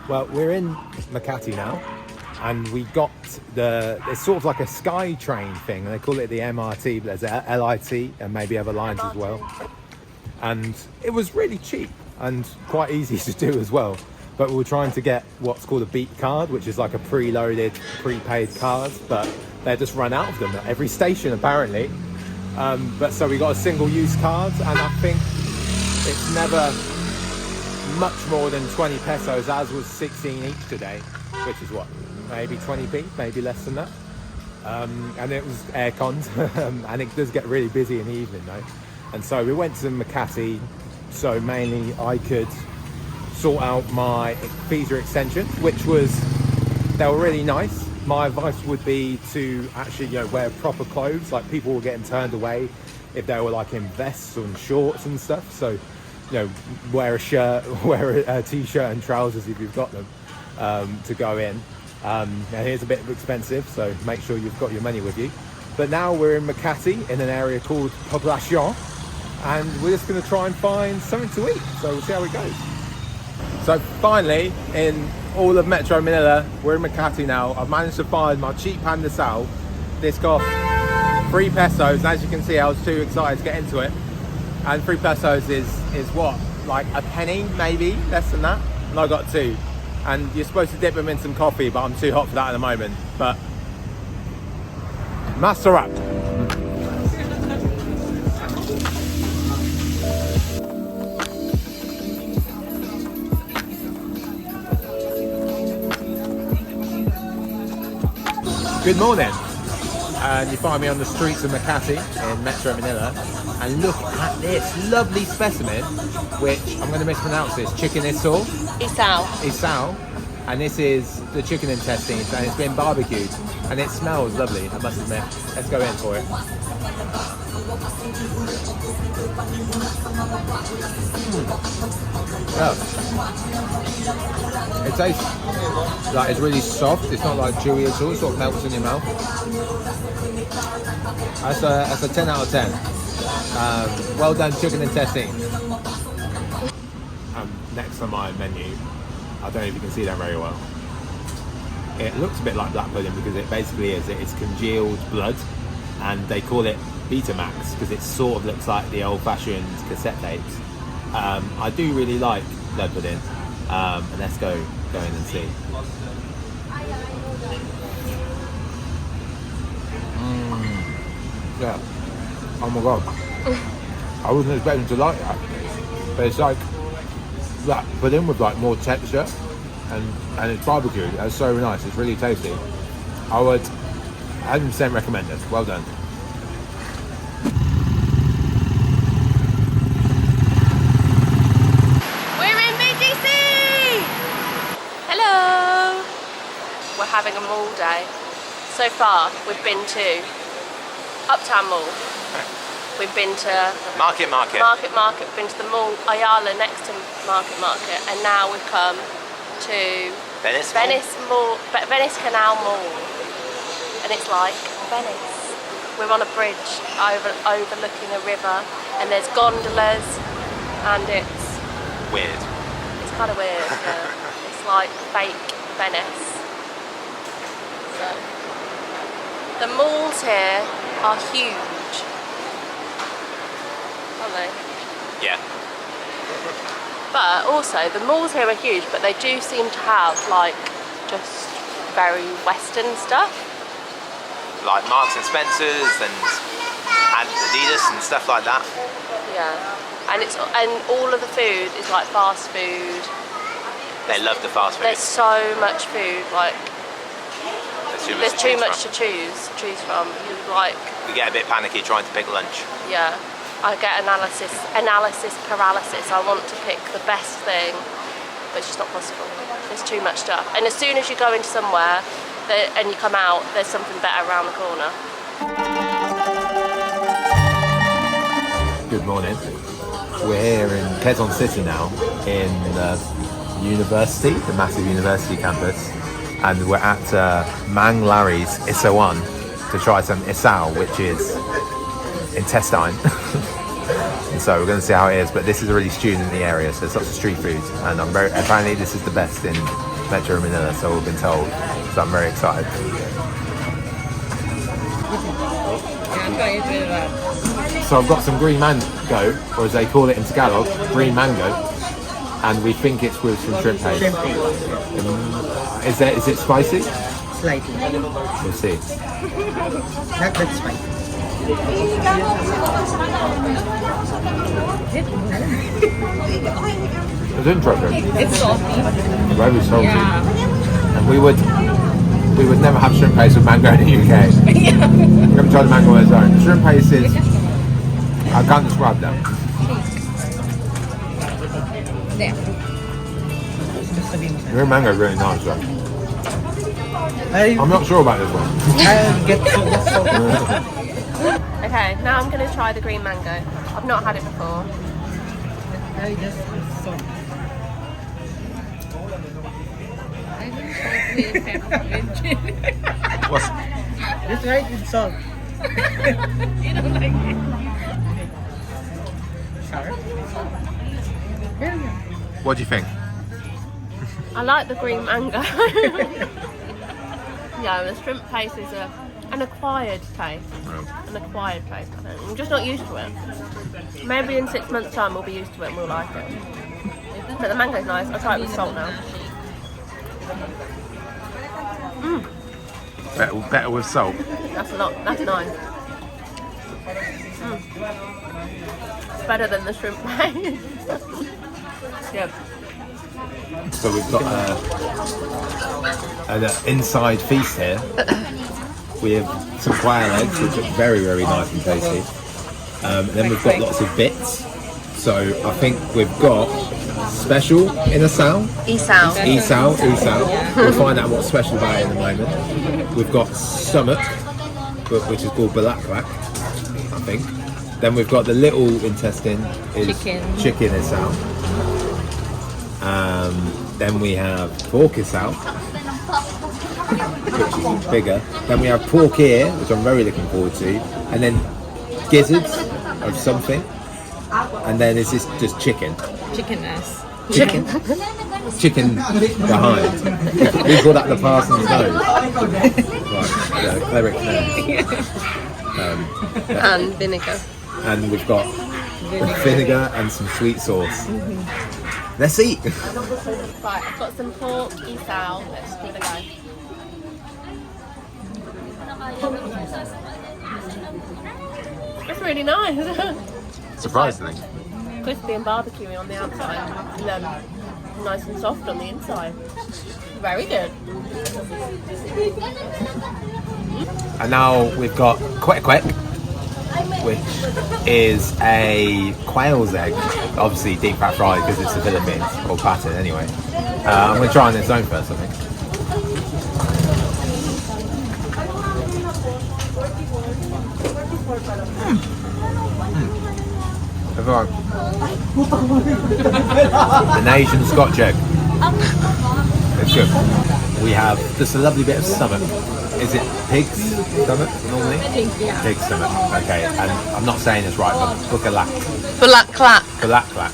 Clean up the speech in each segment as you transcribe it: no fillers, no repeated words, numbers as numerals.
Well, we're in Makati now, and we got it's sort of like a sky train thing, and they call it the MRT, but there's a LIT and maybe other lines as well. And it was really cheap and quite easy to do as well. But we were trying to get what's called a beat card, which is like a preloaded, prepaid card, but they just run out of them at every station apparently. But so we got a single-use card, and I think it's never much more than 20 pesos. Ours was 16 each today, which is what, maybe 20p, maybe less than that. And it was air-conned, and it does get really busy in the evening though. And so we went to Makati, so mainly I could sort out my visa extension, which they were really nice. My advice would be to actually, wear proper clothes. Like, people were getting turned away if they were like in vests and shorts and stuff. So, wear a shirt, wear a t-shirt and trousers if you've got them to go in. And it's a bit expensive, so make sure you've got your money with you. But now we're in Makati in an area called Poblacion, and we're just going to try and find something to eat. So we'll see how it goes. So finally, in all of Metro Manila, we're in Makati now. I've managed to find my cheap pandesal. This cost 3 pesos. As you can see, I was too excited to get into it. And 3 pesos is what? Like a penny, maybe? Less than that? And I got 2. And you're supposed to dip them in some coffee, but I'm too hot for that at the moment. But Masterat. Good morning, and you find me on the streets of Makati in Metro Manila, and look at this lovely specimen, which I'm going to mispronounce this, chicken Isaw. Isaw, and this is the chicken intestines, and it's been barbecued, and it smells lovely, I must admit. Let's go in for it. Oh. It tastes like it's really soft. It's not like chewy at all. It sort of melts in your mouth. That's a 10 out of 10. Well done, chicken intestine. Next on my menu, I don't know if you can see that very well. It looks a bit like black pudding because it basically is. It's congealed blood, and they call it Betamax because it sort of looks like the old-fashioned cassette tapes. I do really like blood pudding. And let's go in and see. Yeah. Oh my god. I wasn't expecting to like that. But it's like black pudding with like more texture, and it's barbecued. It's so nice. It's really tasty. I would 100% recommend it. Well done. Having a mall day. So far we've been to Uptown Mall, we've been to Market, we've been to the mall Ayala next to Market, and now we've come to Venice Canal Mall, and it's like Venice. We're on a bridge overlooking a river, and there's gondolas, and it's weird. It's kind of weird. Yeah. It's like fake Venice. The malls here are huge, aren't they? Yeah. But also, the malls here are huge, but they do seem to have like just very Western stuff. Like Marks and Spencer's and Adidas and stuff like that. Yeah, and all of the food is like fast food. They love the fast food. There's so much food, like. There's too much to choose from. You get a bit panicky trying to pick lunch. Yeah, I get analysis paralysis. I want to pick the best thing, but it's just not possible. There's too much stuff. And as soon as you go into somewhere and you come out, there's something better around the corner. Good morning. We're here in Quezon City now, in the university, the massive university campus. And we're at Mang Larry's Isawan to try some Isaw, which is intestine. And so we're going to see how it is. But this is already student in the area, so there's lots of street food. And apparently this is the best in Metro Manila, so we've been told. So I'm very excited. So I've got some green mango, or as they call it in Tagalog, green mango, and we think it's with some shrimp paste. Is it spicy? Slightly. We'll see. Not that spicy. It's interesting. It's salty. Very salty. Yeah. And we would never have shrimp paste with mango in the UK. We haven't tried the mango on its own. Shrimp paste is, I can't describe that. There. Your mango is really nice though. I'll I'm not sure about this one. get so Okay, now I'm going to try the green mango. I've not had it before. I just so. What's, Just right with salt. You don't like it. Sour. what do you think? I like the green mango. Yeah, the shrimp paste is an acquired taste. An acquired taste, I think. I'm just not used to it. Maybe in 6 months' time we'll be used to it and we'll like it. But the mango's nice. I'll try it with salt now. Better with salt. That's a lot. That's nice. It's better than the shrimp paste. Yeah. So we've got an inside feast here. We have some quail eggs, which are very, very nice and tasty. Then we've got lots of bits. So I think we've got special in Isaw. Isaw. Isaw. We'll find out what's special about it in a moment. We've got stomach, which is called bulaklak, I think. Then we've got the little intestine is chicken Isaw. Then we have pork Isaw, which is bigger. Then we have pork ear, which I'm very looking forward to. And then gizzards of something. And then is this just chicken? Chicken ass. Chicken. Chicken behind. We call that the parson's nose. Right, cleric nose. And vinegar. And we've got vinegar and some sweet sauce. Let's eat. Right, I've got some pork Isaw. Let's give it a go. It's really nice. Surprisingly. Crispy and barbecuey on the outside, and then nice and soft on the inside. Very good. And now we've got kwek kwek, which is a quail's egg, obviously deep fat fried because it's the Philippines, or pattern anyway. I'm going to try on its own first, I think. Everyone. The Asian Scotch egg. It's good. We have just a lovely bit of stomach. Is it pig's stomach normally? I think, yeah. Pig's stomach. Okay, and I'm not saying this right, but bulaklak. Bulaklak. Bulaklak.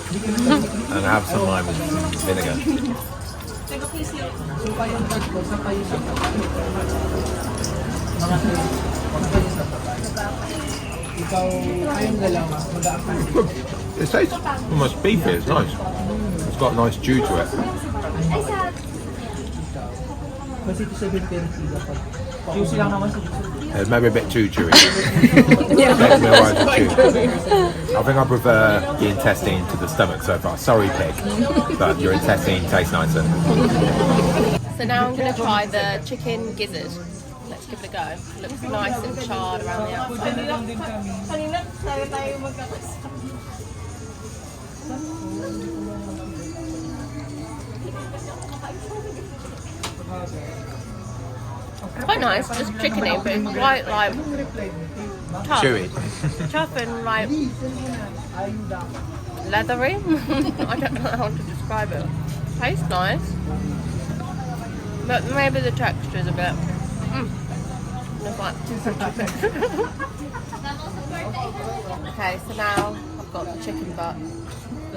And I have some lime and some vinegar. It tastes almost beefy, it's nice. It's got a nice chew to it. It's maybe a bit too chewy. Makes me alright to chew. I think I prefer the intestine to the stomach so far. Sorry, pig, but your intestine tastes nicer. So now I'm going to try the chicken gizzard. Let's give it a go. It looks nice and charred around the outside. Quite nice, just chickeny, but it's quite like tough. Chewy. Tough and like leathery. I don't know how to describe it. Tastes nice, but maybe the texture is a bit. It's like okay, so now I've got the chicken butt.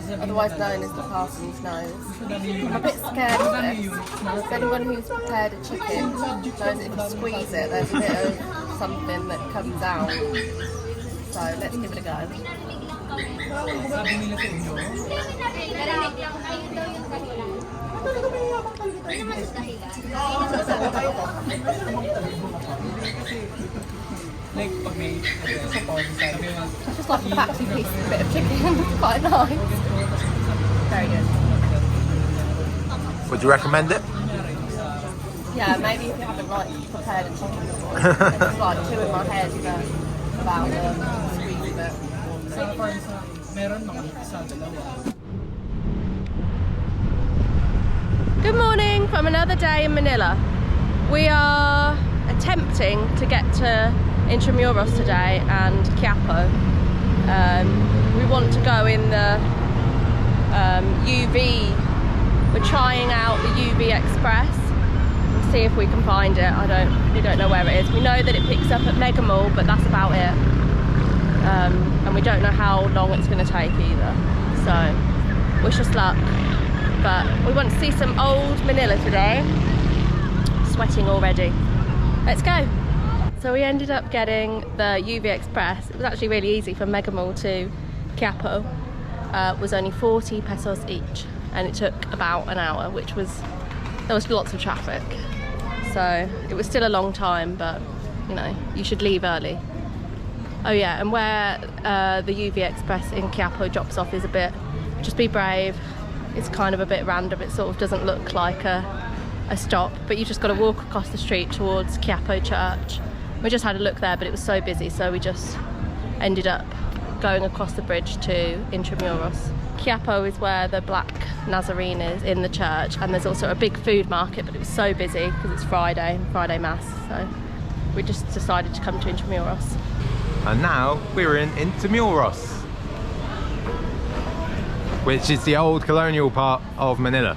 otherwise known as the parson's nose. I'm a bit scared of this. If anyone who's prepared a chicken knows if you squeeze it, there's a bit of something that comes out. So let's give it a go. It's just like a fatty piece of a bit of chicken. It's quite nice. Very good. Would you recommend it? Yeah, maybe if you haven't like prepared a chicken before. There's like two in my head about squeezing it. Good morning from another day in Manila. We are attempting to get to Intramuros today and Quiapo. We want to go in the UV. We're trying out the UV Express and see if we can find it. We don't know where it is. We know that it picks up at Mega Mall, but that's about it. And we don't know how long it's going to take either. So wish us luck. But we want to see some old Manila today. Sweating already. Let's go. So we ended up getting the UV Express. It was actually really easy from Mega Mall to Quiapo. It was only 40 pesos each, and it took about an hour, there was lots of traffic. So it was still a long time, but you know, you should leave early. Oh yeah, and where the UV Express in Quiapo drops off is just be brave. It's kind of a bit random. It sort of doesn't look like a stop, but you just got to walk across the street towards Quiapo Church. We just had a look there, but it was so busy, so we just ended up going across the bridge to Intramuros. Quiapo is where the Black Nazarene is in the church, and there's also a big food market, but it was so busy because it's Friday Mass, so we just decided to come to Intramuros. And now we're in Intramuros, which is the old colonial part of Manila.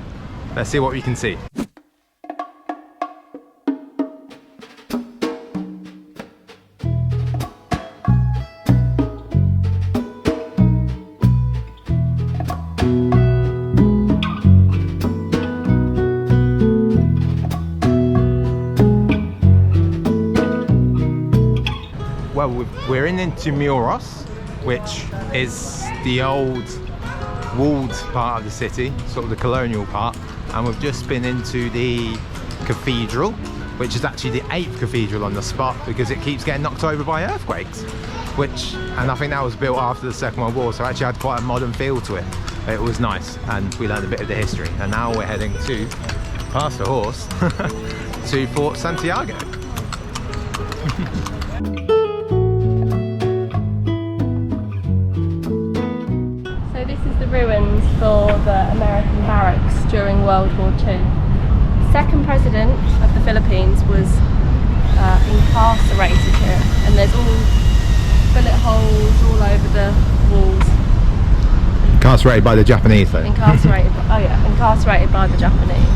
Let's see what we can see. Well, we're in Intramuros, which is the old walled part of the city, sort of the colonial part, and we've just been into the cathedral, which is actually the 8th cathedral on the spot because it keeps getting knocked over by earthquakes, and I think that was built after the Second World War, so it actually had quite a modern feel to it. It was nice, and we learned a bit of the history, and now we're heading past the horse, to Fort Santiago. Ruins for the American barracks during World War II. Second president of the Philippines was incarcerated here, and there's all bullet holes all over the walls. Incarcerated by the Japanese though. Incarcerated by the Japanese.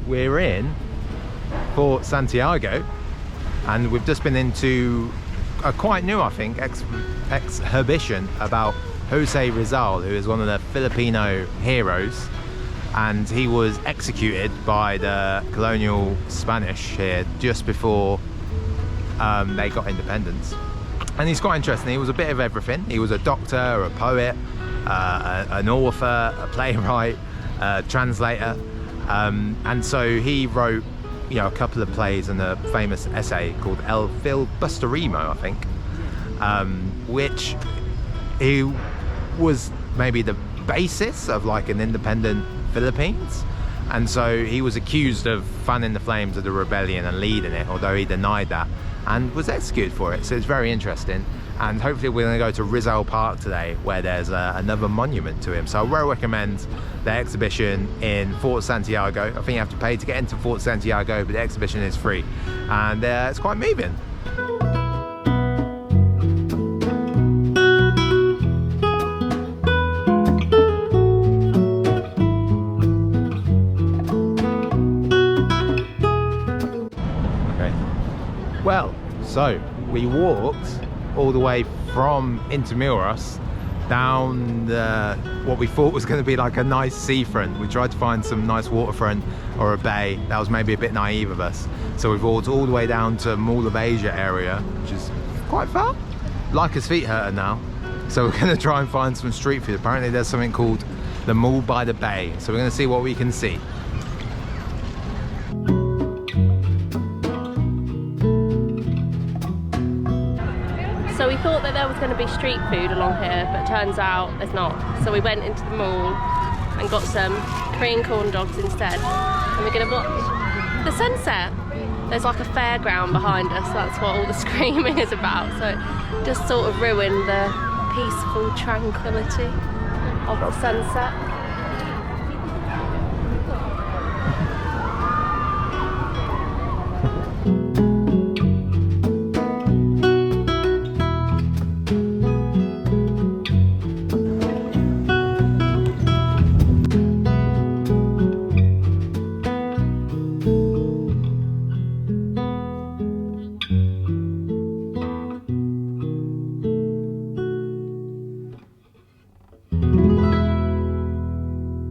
We're in Fort Santiago, and we've just been into a quite new, I think, exhibition about Jose Rizal, who is one of the Filipino heroes, and he was executed by the colonial Spanish here just before they got independence. And he's quite interesting. He was a bit of everything. He was a doctor, a poet, an author, a playwright, a translator, and so he wrote a couple of plays and a famous essay called El Filibusterimo, I think, which he was maybe the basis of like an independent Philippines, and so he was accused of fanning the flames of the rebellion and leading it, although he denied that, and was executed for it. So it's very interesting, and hopefully we're going to go to Rizal Park today, where there's another monument to him. So I will recommend the exhibition in Fort Santiago. I think you have to pay to get into Fort Santiago, but the exhibition is free, and it's quite moving. So we walked all the way from Intramuros down what we thought was going to be like a nice seafront. We tried to find some nice waterfront or a bay. That was maybe a bit naive of us. So we've walked all the way down to Mall of Asia area, which is quite far. Leika's feet hurting now. So we're going to try and find some street food. Apparently there's something called the Mall by the Bay. So we're going to see what we can see. So we thought that there was going to be street food along here, but turns out there's not. So we went into the mall and got some Korean corn dogs instead. And we're going to watch the sunset. There's like a fairground behind us. That's what all the screaming is about. So it just sort of ruined the peaceful tranquility of the sunset.